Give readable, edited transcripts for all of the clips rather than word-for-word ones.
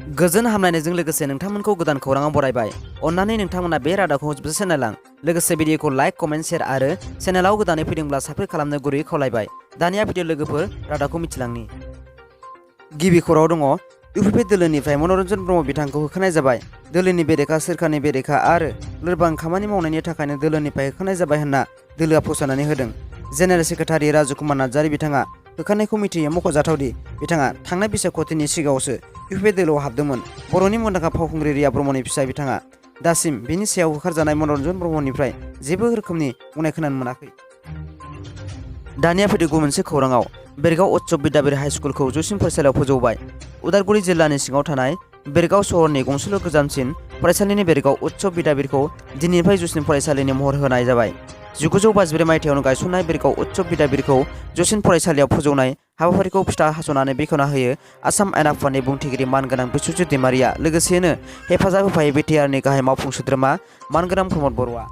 गोजोन हामलायनायजों लोगोसे नोंथांमोनखौ गोदान खौराङाव बरायबाय। अन्नानै नोंथांमोना बे रादाबखौ जोबजासे नायलां। लोगोसे भिडिअखौ लाइक, कमेन्ट, शेयार आरो चेनेलाव गोदानै फैदोंब्ला साबस्क्राइब खालामनो गुरैयै खावलायबाय। दानिया भिडिअ लोगोफोर रादाबखौ मिथिलांनि। गिबि खौराङाव दङ UPPL दोलोनिफ्राय मनरन्जन ब्रह्म बिथांखौ होखारनाय जाबाय। दोलोनि बेरेखा, सोरखारनि बेरेखा आरो लोरबां खामानि मावनायनि थाखायनो दोलोनिफ्राय होखारनाय जाबाय होनना दोलोआ फोसावनानै होदों। जेनेरेल सेक्रेटारि राजु कुमार नार्जारि बिथाङा होखारनायखौ मिथियो। मख'जाथावदि बिथाङा थांनाय बिसायख'थिनि सिगाङावसो UPPL दोलोआव हाबदोंमोन। बर'नि मुंदांखा फावखुंग्रि रिया ब्रह्मनि फिसा बिथाङा दासिम बिनि सायाव होखारजानाय मनरन्जन ब्रह्मनिफ्राय जेबो रोखोमनि बुंनाय खोनानो मोनाखै। दानिया फैदो गुबुन मोनसे खौराङाव। बेरगाव उत्सव बिद्यापीठ हाइ स्कुलखौ जौसिन फरायसालियाव फोजौबाय। उदालगुरि जिल्लानि सिङाव थानाय बेरगाव सहरनि गंसेल' गोजामसिन फरायसालिनि बेरगाव उत्सव बिद्यापीठखौ दिनैनिफ्राय जौसिन फरायसालिनि महर होनाय जाबाय। 1952 मायथाइयावनो गायसननाय बेरगाव उत्सव बिद्यापीठखौ जौसिन फरायसालियाव फोजौनाय हाबाफारिखौ फिथा हास'नानै बेखेवना होयो आसाम आयेन आफादनि बुंथिगिरि मानगोनां बिस्वजित दैमारिया। लोगोसेनो हेफाजाब होफायो BTRनि गाहाय मावफुं सोद्रोमा मानगोनां प्रमद बर'आ।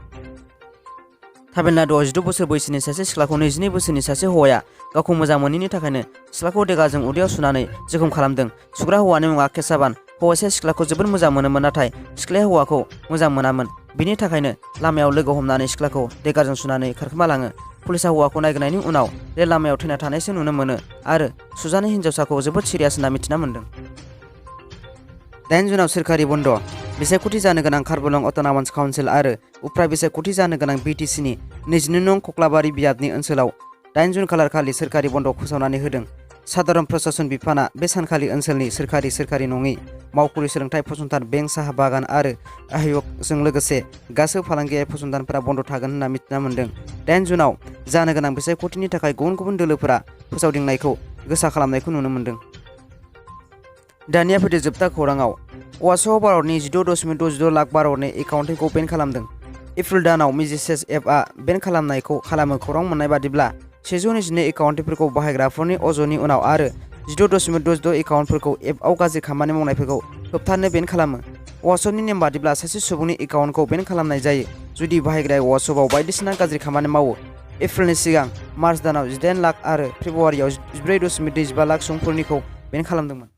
तामिलनाडुआव 16 बोसोर बैसोनि सासे सिख्लाखौ 22 बोसोरनि सासे हौवाया गावखौ मोजां मोनैनि थाखायनो सिख्लाखौ देगाजों उदैयाव सुनानै जखम खालामदों। सुग्रा हौवानि मुङा केसाबान। हौवासाया सिख्लाखौ जोबोद मोजां मोनोमोन, नाथाय सिख्लाया हौवाखौ मोजां मोनामोन। बिनि थाखायनो लामायाव लोगो हमनानै सिख्लाखौ देगाजों सुनानै खारखोमा लाङो। पुलिसआ हौवाखौ नागिरनायनि उनाव बे लामायाव थैना थानायसो नुनो मोनो आरो सुजानाय हिन्जावसाखौ जोबोद सिरियास होनना मिथिना मोन्दों। 8 जुनाव सोरखारि बन्द'। बिसायख'थि जानो गोनां कार्बि-आंलं अट'नमास काउन्सिल आरो उफ्रा बिसायख'थि जानो गोनां BTCनि 22 नं कक्लाबारि बियाबनि ओनसोलाव 8 जुन खालारखालि सोरखारि बन्द' फोसावनानै होदों। साधारन प्रशासन बिफाना बे सानखालि ओनसोलनि सोरखारि नङि मावखुलि, सोलोंथाइ फसंथान, बेंक, साहा बागान आरो आहायकजों लोगोसे गासैबो फालांगियारि फसंथानफोरा बन्द' थागोन होनना मिथिना मोन्दों। 8 जुनाव जानो गोनां बिसायख'थिनि थाखाय गुबुन गुबुन दोलोफोरा फोसावदिंनायखौ गोसा खालामनायखौ नुनो मोन्दों। दानिया फैदो जोबथा खौराङाव। वाट्सएपआव भारतनि 16.66 लाख भारतनि एकाउन्टखौ बेन खालामदों। एप्रिल दानाव मेसेज एपआ बेन खालामनायखौ खालामो। खौरां मोननाय बादिब्ला 122 एकाउन्टफोरखौ बाहायग्राफोरनि अजदनि उनाव आरो 16.66 एकाउन्टफोरखौ एपआव गाज्रि खामानि मावनायफोरखौ होबथानो बेन खालामो। वाट्सएपनि नेम बादिब्ला सासे सुबुंनि एकाउन्टखौ बेन खालामनाय जायो जुदि बाहायग्राया वाट्सएपआव बायदिसिना गाज्रि खामानि मावो। एप्रिलनि सिगां मार्च दानाव 18 लाख आरो फेब्रुवारियाव 14.25 लाख सुबुंफोरनिखौ बेन खालामदोंमोन।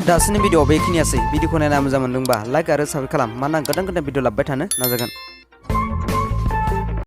दासिमनि भिडिअ'आव बेखिनियासै। भिडिअखौ नायना मोजां मोनदोंबा लाइक आरो साबस्क्राइब खालाम, मानोना गोदान भिडिअ लाबोबाय थानो नाजागोन।